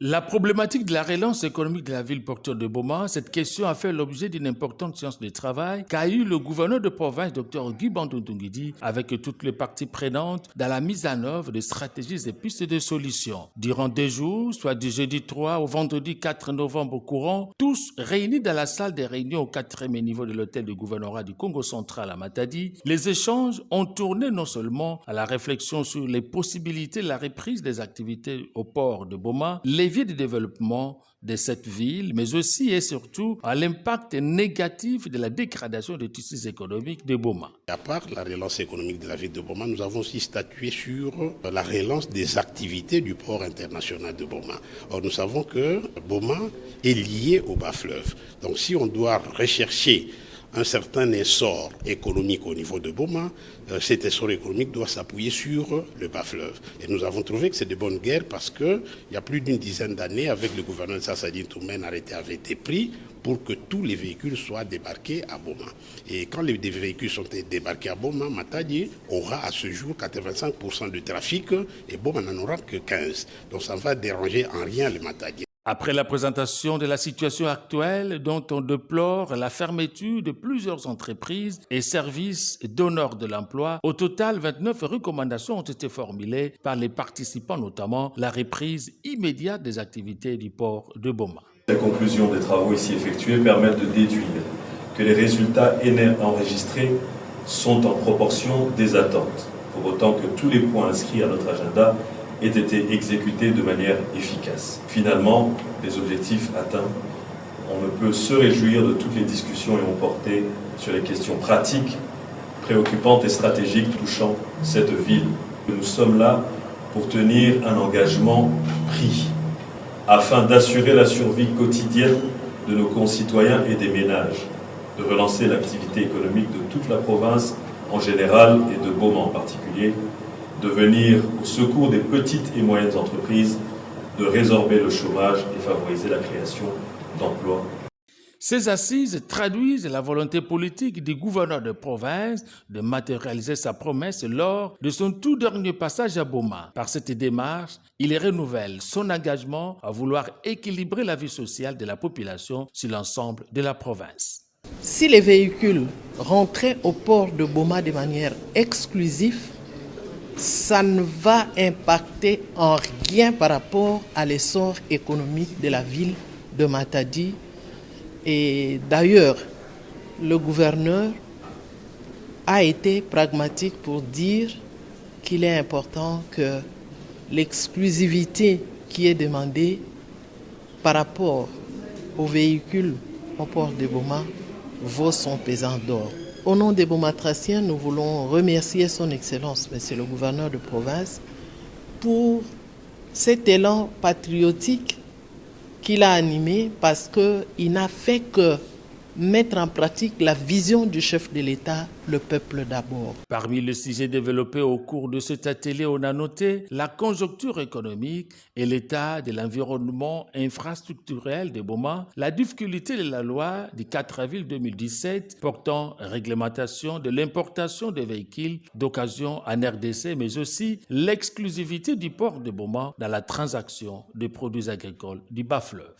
La problématique de la relance économique de la ville portuaire de Boma, cette question a fait l'objet d'une importante séance de travail qu'a eu le gouverneur de province, Dr Guy Bandountungidi, avec toutes les parties prenantes dans la mise en œuvre de stratégies et pistes de solutions. Durant 2 jours, soit du jeudi 3 au vendredi 4 novembre courant, tous réunis dans la salle des réunions au 4e niveau de l'hôtel du gouvernorat du Congo central à Matadi, les échanges ont tourné non seulement à la réflexion sur les possibilités de la reprise des activités au port de Boma, levier de développement de cette ville, mais aussi et surtout à l'impact négatif de la dégradation des tissus économiques de Boma. À part la relance économique de la ville de Boma, nous avons aussi statué sur la relance des activités du port international de Boma. Or, nous savons que Boma est lié au bas-fleuve. Donc, si on doit rechercher un certain essor économique au niveau de Boma, cet essor économique doit s'appuyer sur le bas-fleuve. Et nous avons trouvé que c'est de bonne guerre parce qu'il y a plus d'une dizaine d'années, avec le gouverneur de Sassadi Ntoumé, un arrêté avait été pris pour que tous les véhicules soient débarqués à Boma. Et quand les véhicules sont débarqués à Boma, Matadi aura à ce jour 85% du trafic et Boma n'en aura que 15%. Donc ça ne va déranger en rien le Matadi. Après la présentation de la situation actuelle dont on déplore la fermeture de plusieurs entreprises et services donneurs de l'emploi, au total 29 recommandations ont été formulées par les participants, notamment la reprise immédiate des activités du port de Boma. Les conclusions des travaux ici effectués permettent de déduire que les résultats enregistrés sont en proportion des attentes, pour autant que tous les points inscrits à notre agenda aient été exécutés de manière efficace. Finalement, les objectifs atteints, on ne peut se réjouir de toutes les discussions et ont porté sur les questions pratiques, préoccupantes et stratégiques touchant cette ville. Nous sommes là pour tenir un engagement pris, afin d'assurer la survie quotidienne de nos concitoyens et des ménages, de relancer l'activité économique de toute la province en général et de Boma en particulier, de venir au secours des petites et moyennes entreprises, de résorber le chômage et favoriser la création d'emplois. Ces assises traduisent la volonté politique du gouverneur de province de matérialiser sa promesse lors de son tout dernier passage à Boma. Par cette démarche, il renouvelle son engagement à vouloir équilibrer la vie sociale de la population sur l'ensemble de la province. Si les véhicules rentraient au port de Boma de manière exclusive, ça ne va impacter en rien par rapport à l'essor économique de la ville de Matadi. Et d'ailleurs, le gouverneur a été pragmatique pour dire qu'il est important que l'exclusivité qui est demandée par rapport aux véhicules au port de Boma vaut son pesant d'or. Au nom des Bomatraciens, nous voulons remercier son Excellence, Monsieur le gouverneur de province, pour cet élan patriotique qu'il a animé parce qu'il n'a fait que mettre en pratique la vision du chef de l'État, le peuple d'abord. Parmi les sujets développés au cours de cet atelier, on a noté la conjoncture économique et l'état de l'environnement infrastructurel de Boma, la difficulté de la loi du 4 avril 2017 portant réglementation de l'importation des véhicules d'occasion en RDC, mais aussi l'exclusivité du port de Boma dans la transaction des produits agricoles du bas-fleuve.